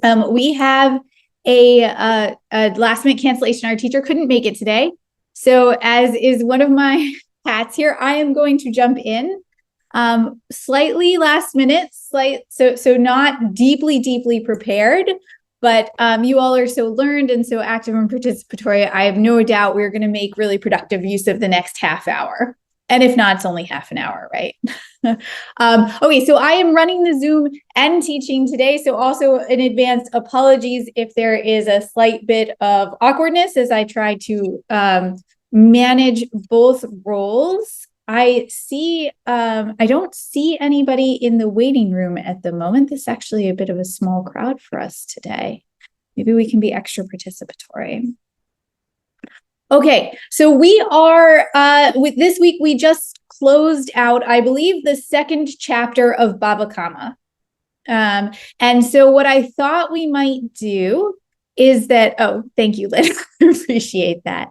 We have a last minute cancellation. Our teacher couldn't make it today. So as is one of my hats here, I am going to jump in slightly last minute, so not deeply prepared, but you all are so learned and so active and participatory. I have no doubt we're going to make really productive use of the next half hour. And if not, it's only half an hour, right? Okay, so I am running the Zoom and teaching today. So also in advance, apologies if there is a slight bit of awkwardness as I try to manage both roles. I don't see anybody in the waiting room at the moment. This is actually a bit of a small crowd for us today. Maybe we can be extra participatory. Okay, so we are, with this week, we just closed out, I believe, the second chapter of Bava Kama. And so what I thought we might do is that, oh, thank you, Lynn, appreciate that.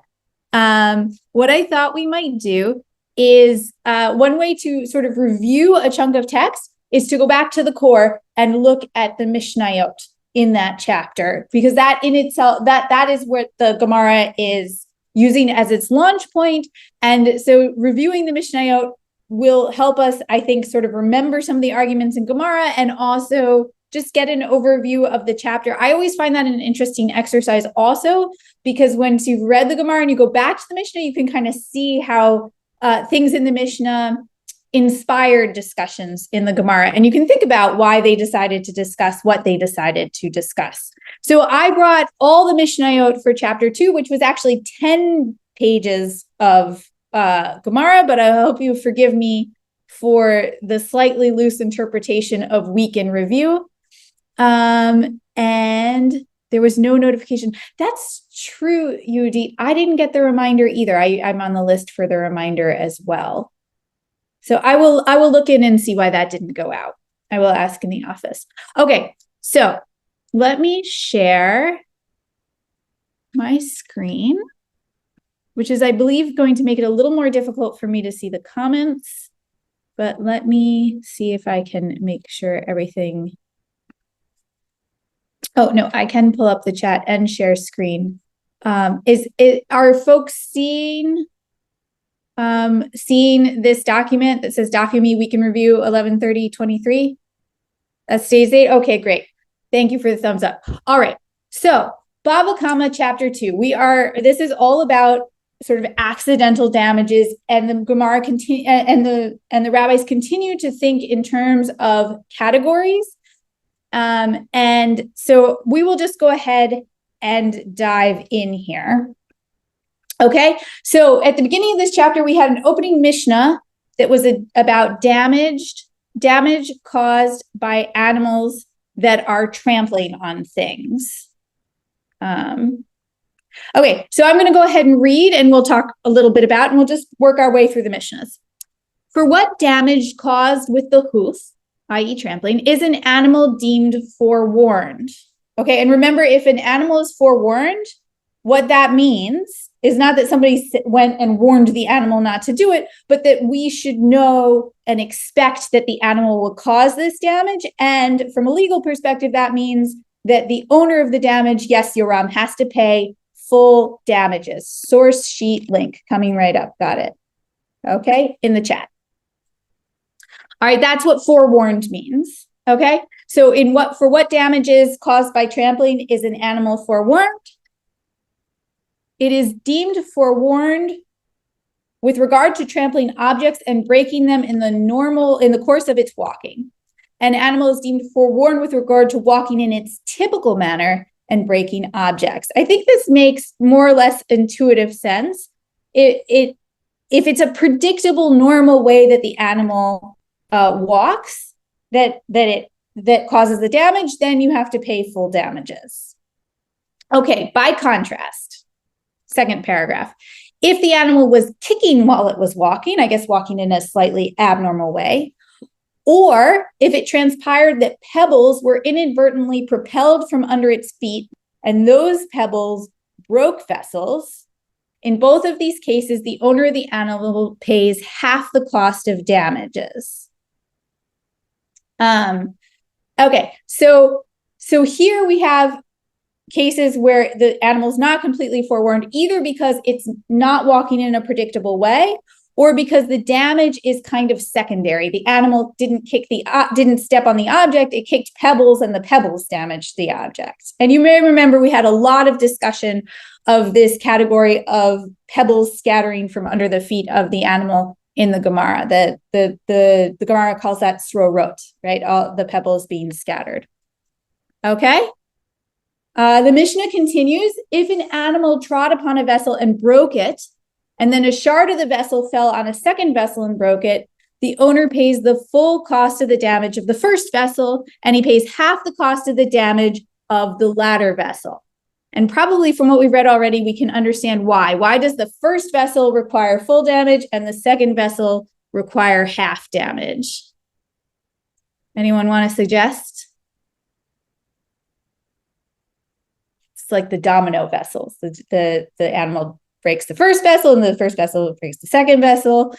What I thought we might do is one way to sort of review a chunk of text is to go back to the core and look at the Mishnayot in that chapter, because that in itself, that is what the Gemara is using as its launch point. And so reviewing the Mishnayot will help us, I think, sort of remember some of the arguments in Gemara and also just get an overview of the chapter. I always find that an interesting exercise also, because once you've read the Gemara and you go back to the Mishnah, you can kind of see how things in the Mishnah inspired discussions in the Gemara. And you can think about why they decided to discuss what they decided to discuss. So I brought all the Mishnayot for chapter 2, which was actually 10 pages of Gemara, but I hope you forgive me for the slightly loose interpretation of week in review. And there was no notification. That's true, Yudi. I didn't get the reminder either. I'm on the list for the reminder as well. So I will look in and see why that didn't go out. I will ask in the office. Okay, so let me share my screen, which is, I believe, going to make it a little more difficult for me to see the comments. But let me see if I can make sure everything. Oh, no, I can pull up the chat and share screen. Are folks seeing this document that says Daf Yomi Week in Review 11/30/23? That stays date? Okay, great. Thank you for the thumbs up. All right. So Bava Kama chapter 2. This is all about sort of accidental damages, and the Gemara and the rabbis continue to think in terms of categories. And so we will just go ahead and dive in here. Okay, so at the beginning of this chapter, we had an opening Mishnah that was about damage caused by animals that are trampling on things. Okay, so I'm going to go ahead and read, and we'll talk a little bit about, and we'll just work our way through the Mishnahs. For what damage caused with the hoof, i.e. trampling, is an animal deemed forewarned? Okay, and remember, if an animal is forewarned, what that means is not that somebody went and warned the animal not to do it, but that we should know and expect that the animal will cause this damage. And from a legal perspective, that means that the owner of the damage, yes, Yoram, has to pay full damages. Source sheet link coming right up. Got it. Okay, in the chat. All right, that's what forewarned means. Okay, so for what damages caused by trampling is an animal forewarned? It is deemed forewarned with regard to trampling objects and breaking them in the course of its walking. An animal is deemed forewarned with regard to walking in its typical manner and breaking objects. I think this makes more or less intuitive sense. If it's a predictable, normal way that the animal walks that causes the damage, then you have to pay full damages. Okay, by contrast, second paragraph. If the animal was kicking while it was walking, I guess walking in a slightly abnormal way, or if it transpired that pebbles were inadvertently propelled from under its feet and those pebbles broke vessels, in both of these cases, the owner of the animal pays half the cost of damages. Okay, so So here we have cases where the animal's not completely forewarned, either because it's not walking in a predictable way, or because the damage is kind of secondary. The animal didn't step on the object, it kicked pebbles, and the pebbles damaged the object. And you may remember we had a lot of discussion of this category of pebbles scattering from under the feet of the animal in the Gemara. The Gemara calls that srorot, right? All the pebbles being scattered. Okay. The Mishnah continues, if an animal trod upon a vessel and broke it, and then a shard of the vessel fell on a second vessel and broke it, the owner pays the full cost of the damage of the first vessel, and he pays half the cost of the damage of the latter vessel. And probably from what we've read already, we can understand why. Why does the first vessel require full damage and the second vessel require half damage? Anyone want to suggest? It's like the domino vessels. The animal breaks the first vessel and the first vessel breaks the second vessel.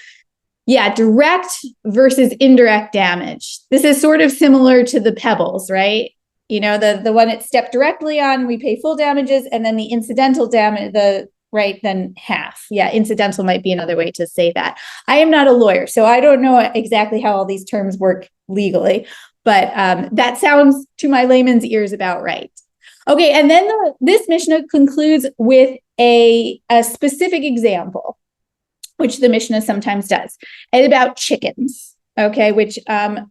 Yeah, direct versus indirect damage. This is sort of similar to the pebbles, right? You know, the one it stepped directly on, we pay full damages, and then the incidental damage, then half. Yeah, incidental might be another way to say that. I am not a lawyer, so I don't know exactly how all these terms work legally, but that sounds to my layman's ears about right. Okay, and then this Mishnah concludes with a specific example, which the Mishnah sometimes does, and about chickens. Okay, which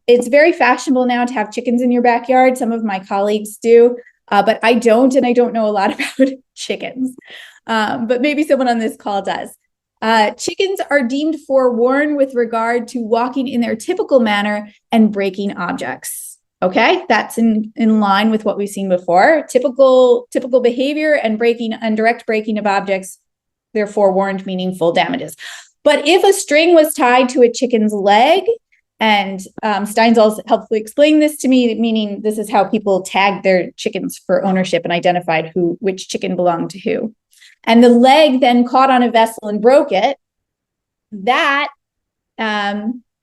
it's very fashionable now to have chickens in your backyard. Some of my colleagues do, but I don't, and I don't know a lot about chickens. But maybe someone on this call does. Chickens are deemed forewarned with regard to walking in their typical manner and breaking objects. Okay, that's in line with what we've seen before. Typical behavior and direct breaking of objects, they're forewarned, meaning full damages. But if a string was tied to a chicken's leg, and Steinsalz helpfully explained this to me, meaning this is how people tagged their chickens for ownership and identified which chicken belonged to who. And the leg then caught on a vessel and broke it,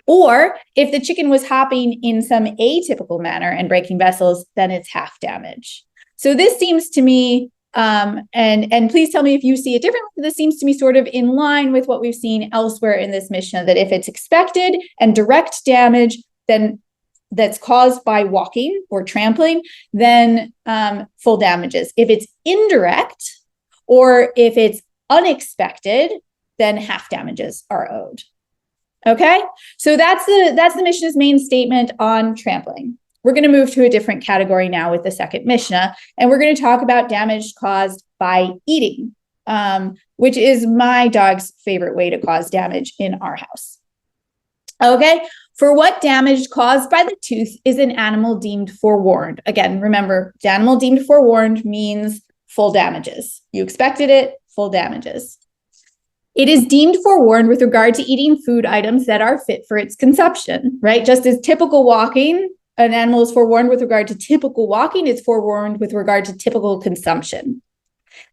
or if the chicken was hopping in some atypical manner and breaking vessels, then it's half damage. So this seems to me, and please tell me if you see it differently, this seems to me sort of in line with what we've seen elsewhere in this Mishnah, that if it's expected and direct damage, then that's caused by walking or trampling, then full damages. If it's indirect or if it's unexpected, then half damages are owed. Okay, so that's the Mishnah's main statement on trampling. We're going to move to a different category now with the second Mishnah, and we're going to talk about damage caused by eating, which is my dog's favorite way to cause damage in our house. Okay, for what damage caused by the tooth is an animal deemed forewarned? Again, remember, the animal deemed forewarned means full damages. You expected it, full damages. It is deemed forewarned with regard to eating food items that are fit for its consumption, right? Just as typical walking, an animal is forewarned with regard to typical walking, it's forewarned with regard to typical consumption.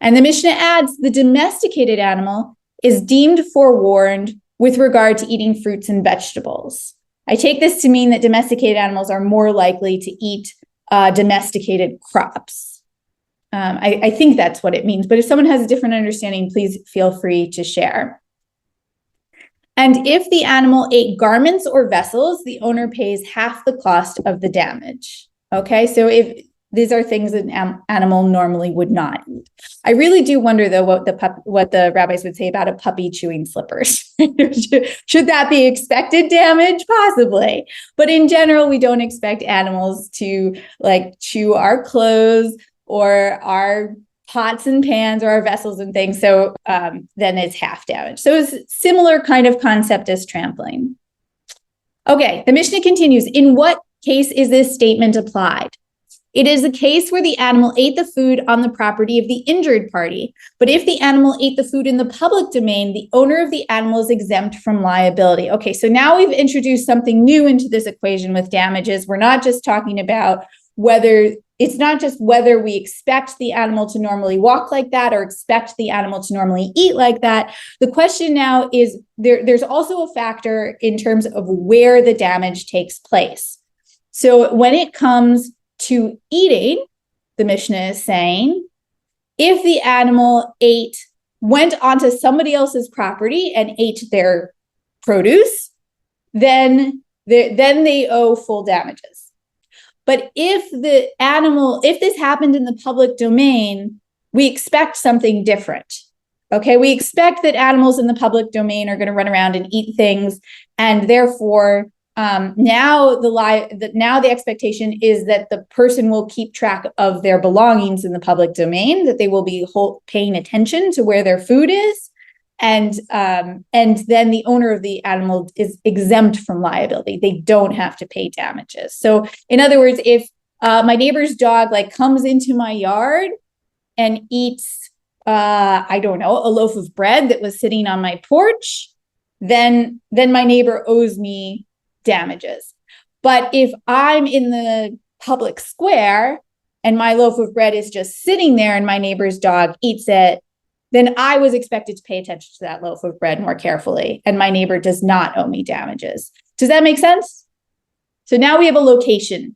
And the Mishnah adds, the domesticated animal is deemed forewarned with regard to eating fruits and vegetables. I take this to mean that domesticated animals are more likely to eat domesticated crops. I think that's what it means, but if someone has a different understanding, please feel free to share. And if the animal ate garments or vessels, the owner pays half the cost of the damage. Okay, so if these are things that an animal normally would not eat. I really do wonder, though, what the rabbis would say about a puppy chewing slippers. Should that be expected damage? Possibly. But in general, we don't expect animals to chew our clothes or our pots and pans or our vessels and things. So then it's half damage. So it's similar kind of concept as trampling. Okay, the Mishnah continues. In what case is this statement applied? It is a case where the animal ate the food on the property of the injured party. But if the animal ate the food in the public domain, the owner of the animal is exempt from liability. Okay, so now we've introduced something new into this equation with damages. We're not just talking about it's not just whether we expect the animal to normally walk like that or expect the animal to normally eat like that. The question now is, there's also a factor in terms of where the damage takes place. So when it comes to eating, the Mishnah is saying, if the animal went onto somebody else's property and ate their produce, then they owe full damages. But if this happened in the public domain, we expect something different. Okay, we expect that animals in the public domain are going to run around and eat things, and therefore now the expectation is that the person will keep track of their belongings in the public domain, that they will be paying attention to where their food is, and then the owner of the animal is exempt from liability. They don't have to pay damages. So in other words, if my neighbor's dog comes into my yard and eats I don't know, a loaf of bread that was sitting on my porch, then my neighbor owes me damages. But if I'm in the public square and my loaf of bread is just sitting there and my neighbor's dog eats it, then I was expected to pay attention to that loaf of bread more carefully, and my neighbor does not owe me damages. Does that make sense? So now we have a location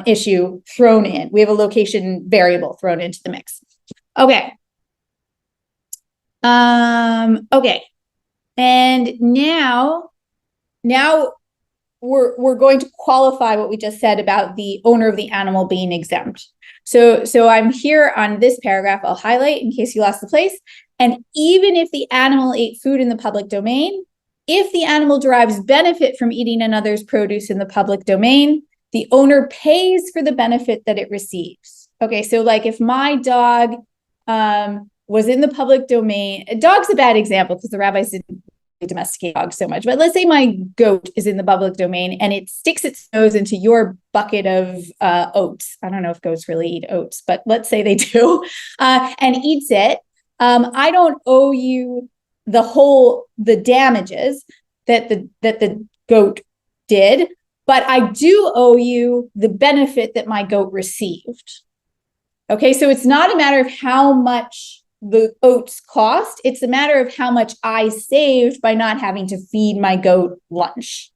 issue thrown in. We have a location variable thrown into the mix. Okay. Okay. And now we're going to qualify what we just said about the owner of the animal being exempt. So I'm here on this paragraph. I'll highlight in case you lost the place. And even if the animal ate food in the public domain, if the animal derives benefit from eating another's produce in the public domain, the owner pays for the benefit that it receives. Okay, so if my dog was in the public domain, a dog's a bad example because the rabbis didn't domesticate dogs so much, but let's say my goat is in the public domain and it sticks its nose into your bucket of oats. I don't know if goats really eat oats, but let's say they do, and eats it. I don't owe you the damages that the goat did, but I do owe you the benefit that my goat received. Okay, so it's not a matter of how much the oats cost. It's a matter of how much I saved by not having to feed my goat lunch.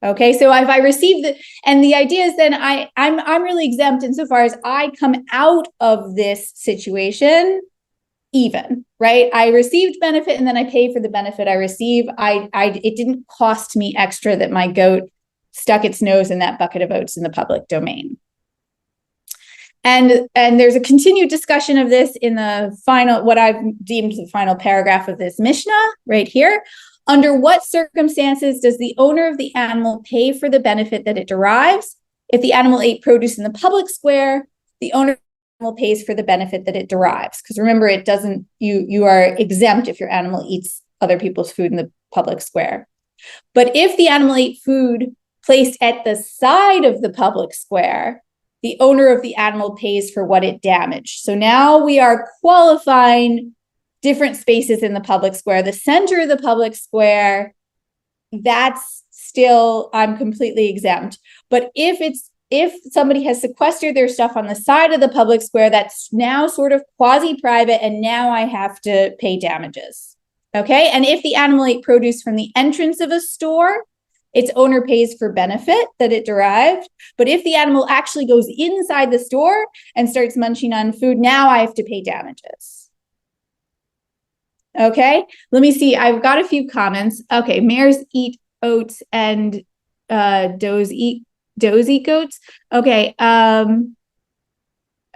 Okay, so if I receive and the idea is then I'm really exempt insofar as I come out of this situation even, right? I received benefit and then I pay for the benefit I receive. It didn't cost me extra that my goat stuck its nose in that bucket of oats in the public domain. And there's a continued discussion of this in the final, what I've deemed the final paragraph of this Mishnah right here. Under what circumstances does the owner of the animal pay for the benefit that it derives? If the animal ate produce in the public square, the owner of the animal pays for the benefit that it derives. Because remember, you are exempt if your animal eats other people's food in the public square. But if the animal ate food placed at the side of the public square, the owner of the animal pays for what it damaged. So now we are qualifying different spaces in the public square. The center of the public square, that's still, I'm completely exempt. But if somebody has sequestered their stuff on the side of the public square, that's now sort of quasi-private, and now I have to pay damages. Okay, and if the animal ate produce from the entrance of a store, its owner pays for benefit that it derived. But if the animal actually goes inside the store and starts munching on food, now I have to pay damages. Okay, let me see. I've got a few comments. Okay, mares eat oats and does eat goats. Okay.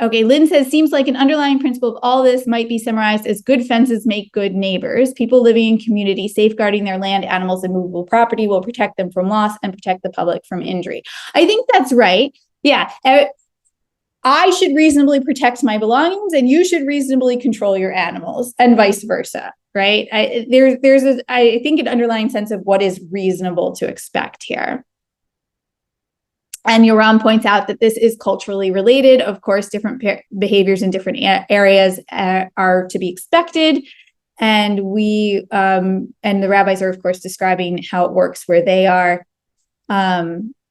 Okay, Lynn says, seems like an underlying principle of all this might be summarized as good fences make good neighbors. People living in community, safeguarding their land, animals, and movable property will protect them from loss and protect the public from injury. I think that's right. Yeah. I should reasonably protect my belongings and you should reasonably control your animals and vice versa, right? There's I think an underlying sense of what is reasonable to expect here. And Yoram points out that this is culturally related. Of course, different behaviors in different areas are to be expected. And and the rabbis are, of course, describing how it works where they are.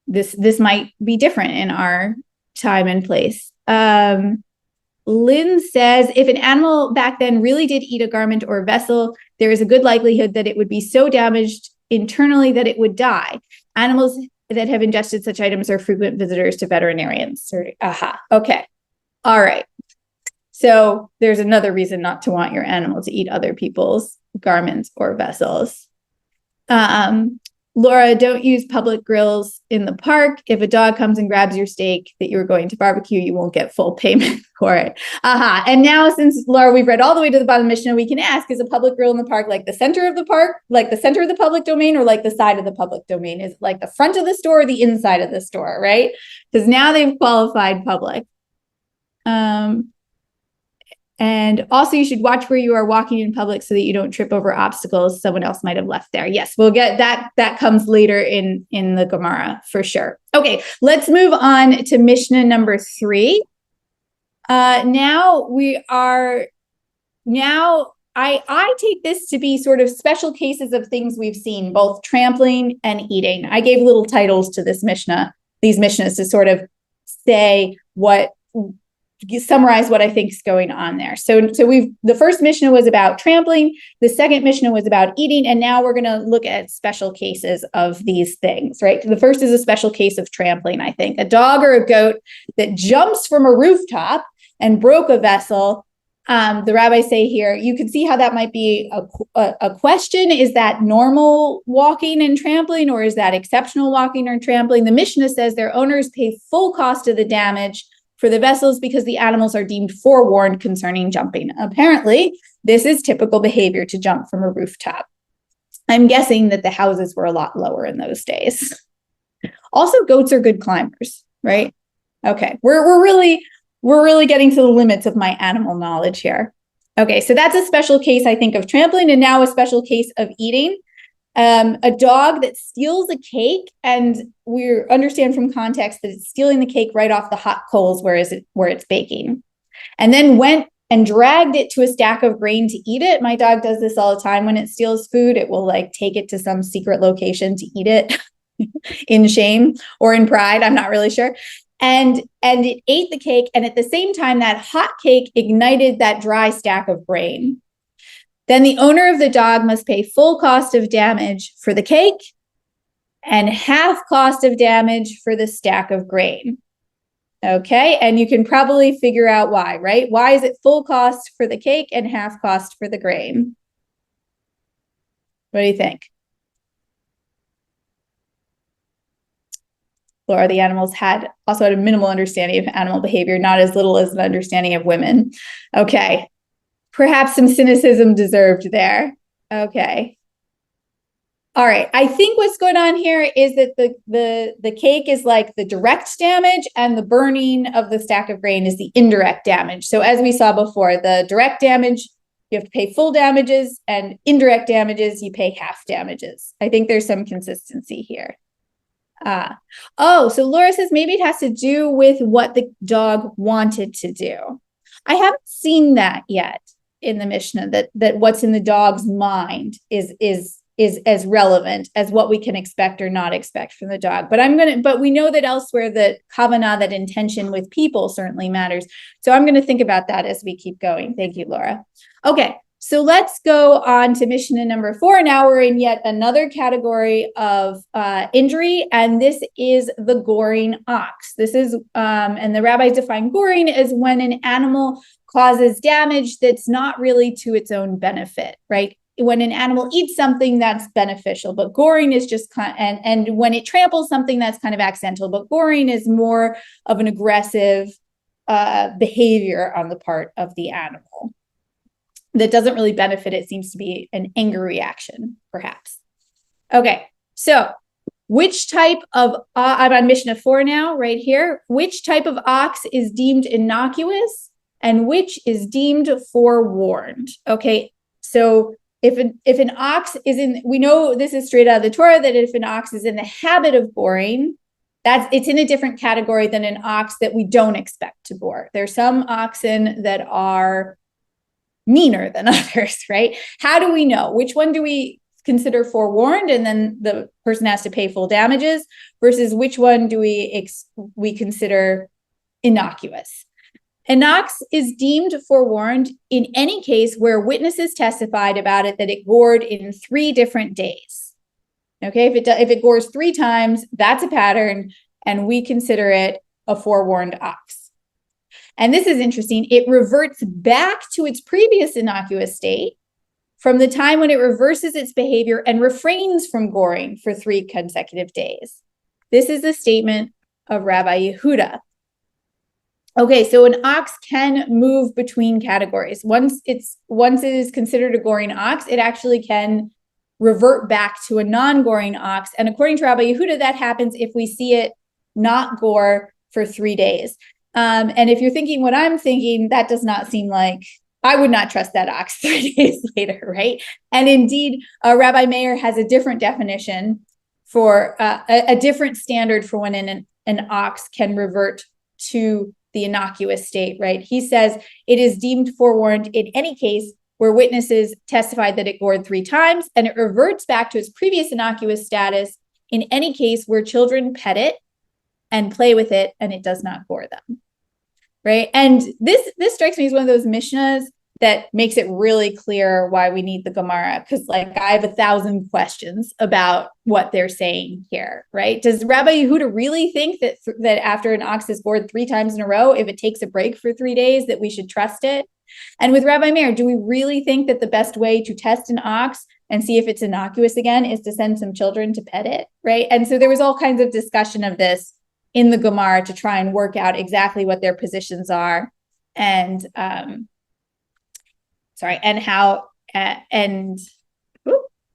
This might be different in our time and place. Lynn says, if an animal back then really did eat a garment or a vessel, there is a good likelihood that it would be so damaged internally that it would die. Animals that have ingested such items are frequent visitors to veterinarians. Okay. All right. So there's another reason not to want your animal to eat other people's garments or vessels. Laura, don't use public grills in the park. If a dog comes and grabs your steak that you were going to barbecue, you won't get full payment for it. And now, since Laura, we've read all the way to the bottom of the Mishnah, we can ask, is a public grill in the park like the center of the park, like the center of the public domain, or like the side of the public domain? Is it like the front of the store or the inside of the store, right? Because now they've qualified public. And also, you should watch where you are walking in public so that you don't trip over obstacles someone else might have left there. Yes, we'll get that. That comes later in the Gemara for sure. Okay, let's move on to Mishnah number 3. Now I take this to be sort of special cases of things we've seen, both trampling and eating. I gave little titles to these Mishnahs to sort of say summarize what I think is going on there. So the first Mishnah was about trampling, the second Mishnah was about eating, and now we're going to look at special cases of these things, right? The first is a special case of trampling, I think. A dog or a goat that jumps from a rooftop and broke a vessel. The rabbis say here, you can see how that might be a question. Is that normal walking and trampling, or is that exceptional walking or trampling? The Mishnah says their owners pay full cost of the damage for the vessels because the animals are deemed forewarned concerning jumping. Apparently, this is typical behavior to jump from a rooftop. I'm guessing that the houses were a lot lower in those days. Also, goats are good climbers, right? Okay, we're really getting to the limits of my animal knowledge here. Okay, so that's a special case, I think, of trampling, and now a special case of eating. A dog that steals a cake, and we understand from context that it's stealing the cake right off the hot coals where it's baking, and then went and dragged it to a stack of grain to eat it. My dog does this all the time when it steals food. It will take it to some secret location to eat it in shame or in pride. I'm not really sure. And it ate the cake, and at the same time, that hot cake ignited that dry stack of grain. Then the owner of the dog must pay full cost of damage for the cake and half cost of damage for the stack of grain. Okay, and you can probably figure out why, right? Why is it full cost for the cake and half cost for the grain? What do you think? Laura, the animals also had a minimal understanding of animal behavior, not as little as an understanding of women. Okay. Perhaps some cynicism deserved there. Okay. All right. I think what's going on here is that the cake is like the direct damage, and the burning of the stack of grain is the indirect damage. So as we saw before, the direct damage, you have to pay full damages, and indirect damages, you pay half damages. I think there's some consistency here. So Laura says maybe it has to do with what the dog wanted to do. I haven't seen that yet in the Mishnah, that what's in the dog's mind is as relevant as what we can expect or not expect from the dog. But we know that elsewhere that kavanah, that intention with people, certainly matters. So I'm going to think about that as we keep going. Thank you, Laura. Okay, so let's go on to Mishnah number 4. Now we're in yet another category of injury, and this is the goring ox. This is, and the rabbis define goring as when an animal causes damage that's not really to its own benefit, right? When an animal eats something, that's beneficial, but goring is just and when it tramples something, that's kind of accidental, but goring is more of an aggressive behavior on the part of the animal that doesn't really benefit. It seems to be an anger reaction, perhaps. Okay, so which type of, I'm on Mishnah 4 now, right here. Which type of ox is deemed innocuous and which is deemed forewarned? Okay, so if an ox is we know this is straight out of the Torah, that if an ox is in the habit of goring, it's in a different category than an ox that we don't expect to gore. There's some oxen that are meaner than others, right? How do we know? Which one do we consider forewarned and then the person has to pay full damages, versus which one do we consider innocuous? An ox is deemed forewarned in any case where witnesses testified about it that it gored in 3 different days. Okay, if it gores 3 times, that's a pattern, and we consider it a forewarned ox. And this is interesting. It reverts back to its previous innocuous state from the time when it reverses its behavior and refrains from goring for 3 consecutive days. This is the statement of Rabbi Yehuda. Okay, so an ox can move between categories. Once it is considered a goring ox, it actually can revert back to a non-goring ox. And according to Rabbi Yehuda, that happens if we see it not gore for 3 days. And if you're thinking what I'm thinking, that does not seem like, I would not trust that ox 3 days later, right? And indeed, Rabbi Meir has a different definition for a different standard for when an ox can revert to the innocuous state, right? He says it is deemed forewarned in any case where witnesses testified that it gored 3 times, and it reverts back to its previous innocuous status in any case where children pet it and play with it and it does not gore them, right? And this strikes me as one of those Mishnahs that makes it really clear why we need the Gemara, because like I have 1,000 questions about what they're saying here, right? Does Rabbi Yehuda really think that after an ox is gored 3 times in a row, if it takes a break for 3 days, that we should trust it? And with Rabbi Meir, do we really think that the best way to test an ox and see if it's innocuous again is to send some children to pet it, right? And so there was all kinds of discussion of this in the Gemara to try and work out exactly what their positions are, and and how and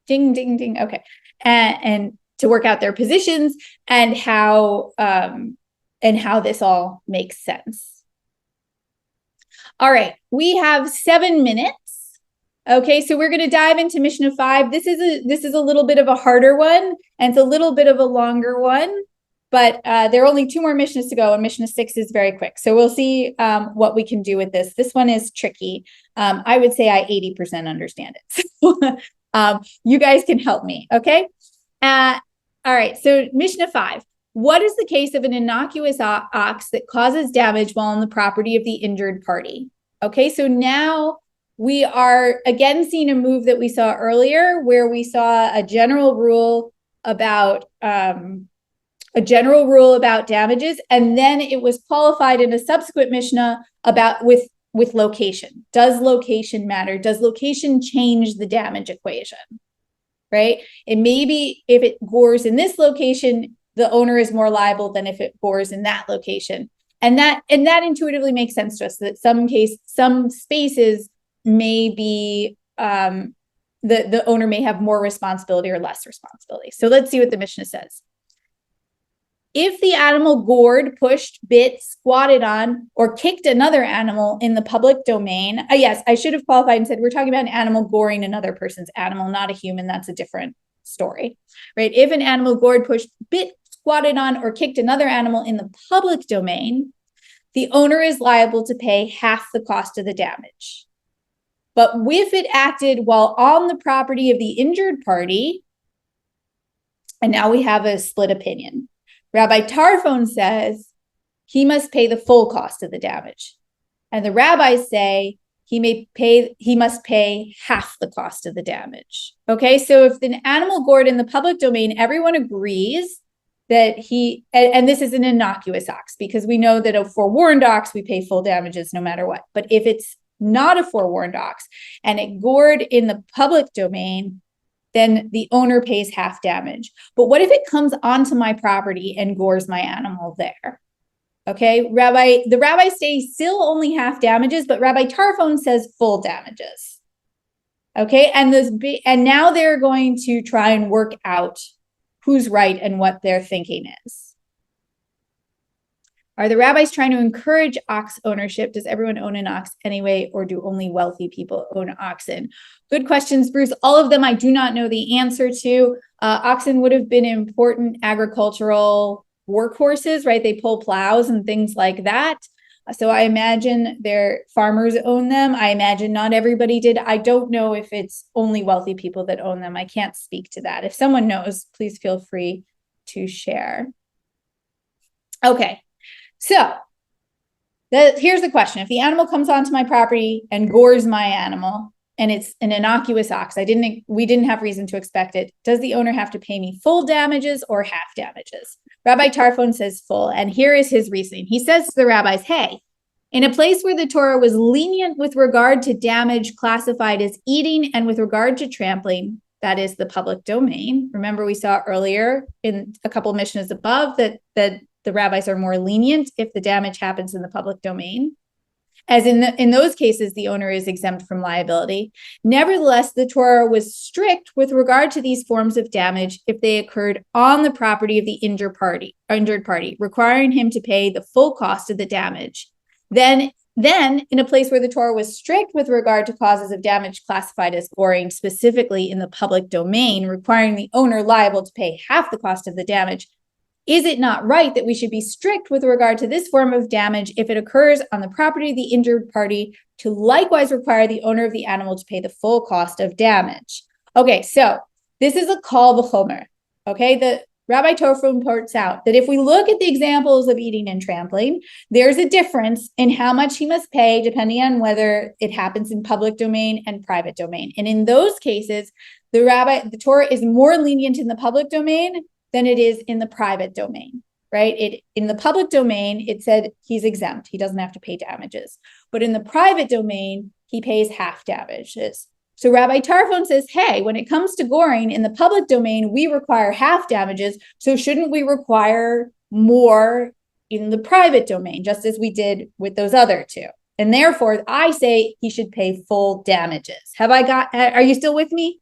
ding ding ding. Okay, and to work out their positions and how this all makes sense. All right, we have 7 minutes. Okay, so we're going to dive into Mishnah 5. This is a little bit of a harder one, and it's a little bit of a longer one, but there are only 2 more Mishnahs to go, and Mishnah 6 is very quick. So we'll see what we can do with this. This one is tricky. I would say I 80% understand it. So, you guys can help me, okay? All right, so Mishnah 5. What is the case of an innocuous ox that causes damage while on the property of the injured party? Okay, so now we are again seeing a move that we saw earlier, where we saw a general rule about damages, and then it was qualified in a subsequent Mishnah about with location. Does location matter? Does location change the damage equation? Right? It may be if it gores in this location, the owner is more liable than if it gores in that location. And that intuitively makes sense to us, that some spaces may be the owner may have more responsibility or less responsibility. So let's see what the Mishnah says. If the animal gored, pushed, bit, squatted on, or kicked another animal in the public domain, yes, I should have qualified and said we're talking about an animal goring another person's animal, not a human. That's a different story, right? If an animal gored, pushed, bit, squatted on, or kicked another animal in the public domain, the owner is liable to pay half the cost of the damage. But if it acted while on the property of the injured party, and now we have a split opinion. Rabbi Tarfon says he must pay the full cost of the damage. And the rabbis say he must pay half the cost of the damage. Okay, so if an animal gored in the public domain, everyone agrees that and this is an innocuous ox, because we know that a forewarned ox, we pay full damages no matter what. But if it's not a forewarned ox and it gored in the public domain, then the owner pays half damage. But what if it comes onto my property and gores my animal there? Okay, the rabbis say still only half damages, but Rabbi Tarfon says full damages. Okay, and now they're going to try and work out who's right and what their thinking is. Are the rabbis trying to encourage ox ownership? Does everyone own an ox anyway, or do only wealthy people own oxen? Good questions, Bruce. All of them I do not know the answer to. Oxen would have been important agricultural workhorses, right? They pull plows and things like that. So I imagine their farmers own them. I imagine not everybody did. I don't know if it's only wealthy people that own them. I can't speak to that. If someone knows, please feel free to share. Okay, so here's the question. If the animal comes onto my property and gores my animal, and it's an innocuous ox, we didn't have reason to expect it, does the owner have to pay me full damages or half damages? Rabbi Tarfon says full, and here is his reasoning. He says to the rabbis, hey, In a place where the Torah was lenient with regard to damage classified as eating and with regard to trampling, that is the public domain. Remember, we saw earlier in a couple of missions above that the rabbis are more lenient if the damage happens in the public domain. As in those cases, the owner is exempt from liability. Nevertheless, the Torah was strict with regard to these forms of damage if they occurred on the property of the injured party, requiring him to pay the full cost of the damage. Then, in a place where the Torah was strict with regard to causes of damage classified as goring, specifically in the public domain, requiring the owner liable to pay half the cost of the damage, is it not right that we should be strict with regard to this form of damage if it occurs on the property of the injured party to likewise require the owner of the animal to pay the full cost of damage? Okay, so this is a kal v'chomer. Okay, the Rabbi Tarfon points out that if we look at the examples of eating and trampling, there's a difference in how much he must pay depending on whether it happens in public domain and private domain. And in those cases, the Torah is more lenient in the public domain than it is in the private domain, right? In the public domain, it said he's exempt. He doesn't have to pay damages. But in the private domain, he pays half damages. So Rabbi Tarfon says, hey, when it comes to goring in the public domain, we require half damages. So shouldn't we require more in the private domain, just as we did with those other two? And therefore, I say he should pay full damages. Are you still with me?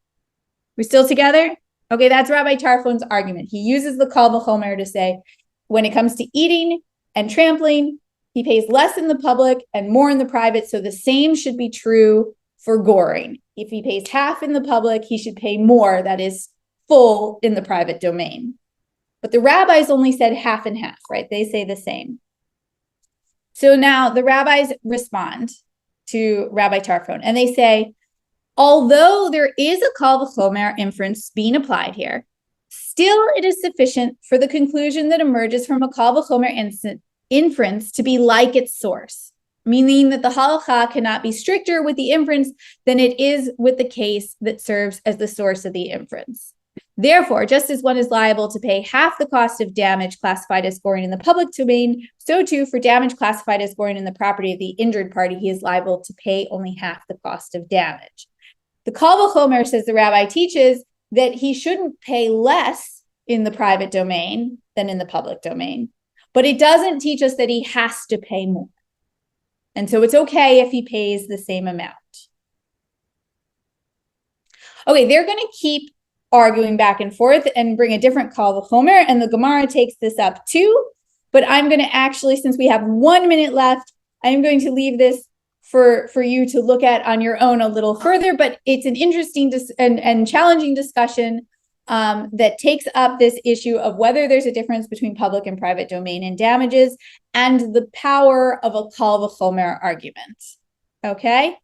We still together? Okay, that's Rabbi Tarfon's argument. He uses the kal v'chomer to say, when it comes to eating and trampling, he pays less in the public and more in the private. So the same should be true for goring. If he pays half in the public, he should pay more, that is full, in the private domain. But the rabbis only said half and half, right? They say the same. So now the rabbis respond to Rabbi Tarfon and they say, although there is a kal v'chomer inference being applied here, still it is sufficient for the conclusion that emerges from a kal v'chomer inference to be like its source, meaning that the halacha cannot be stricter with the inference than it is with the case that serves as the source of the inference. Therefore, just as one is liable to pay half the cost of damage classified as goring in the public domain, so too for damage classified as goring in the property of the injured party, he is liable to pay only half the cost of damage. The kal v'chomer, says the rabbi, teaches that he shouldn't pay less in the private domain than in the public domain, but it doesn't teach us that he has to pay more. And so it's okay if he pays the same amount. Okay, they're going to keep arguing back and forth and bring a different kal v'chomer, and the Gemara takes this up too. But I'm going to actually, since we have 1 minute left, I'm going to leave this for you to look at on your own a little further. But it's an interesting and challenging discussion that takes up this issue of whether there's a difference between public and private domain and damages, and the power of a kal v'chomer argument. Okay,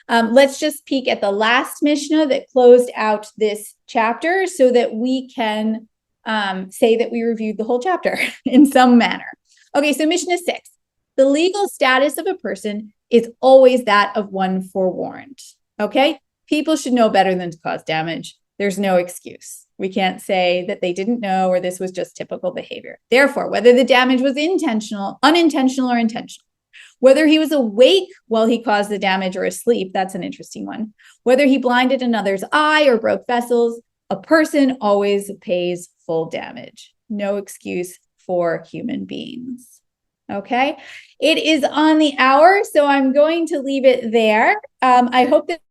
let's just peek at the last Mishnah that closed out this chapter so that we can say that we reviewed the whole chapter in some manner. Okay, so Mishnah 6. The legal status of a person is always that of one forewarned. Okay, people should know better than to cause damage. There's no excuse. We can't say that they didn't know or this was just typical behavior. Therefore, whether the damage was intentional, unintentional, or intentional, whether he was awake while he caused the damage or asleep, that's an interesting one. Whether he blinded another's eye or broke vessels, a person always pays full damage. No excuse for human beings. Okay, it is on the hour, so I'm going to leave it there. I hope that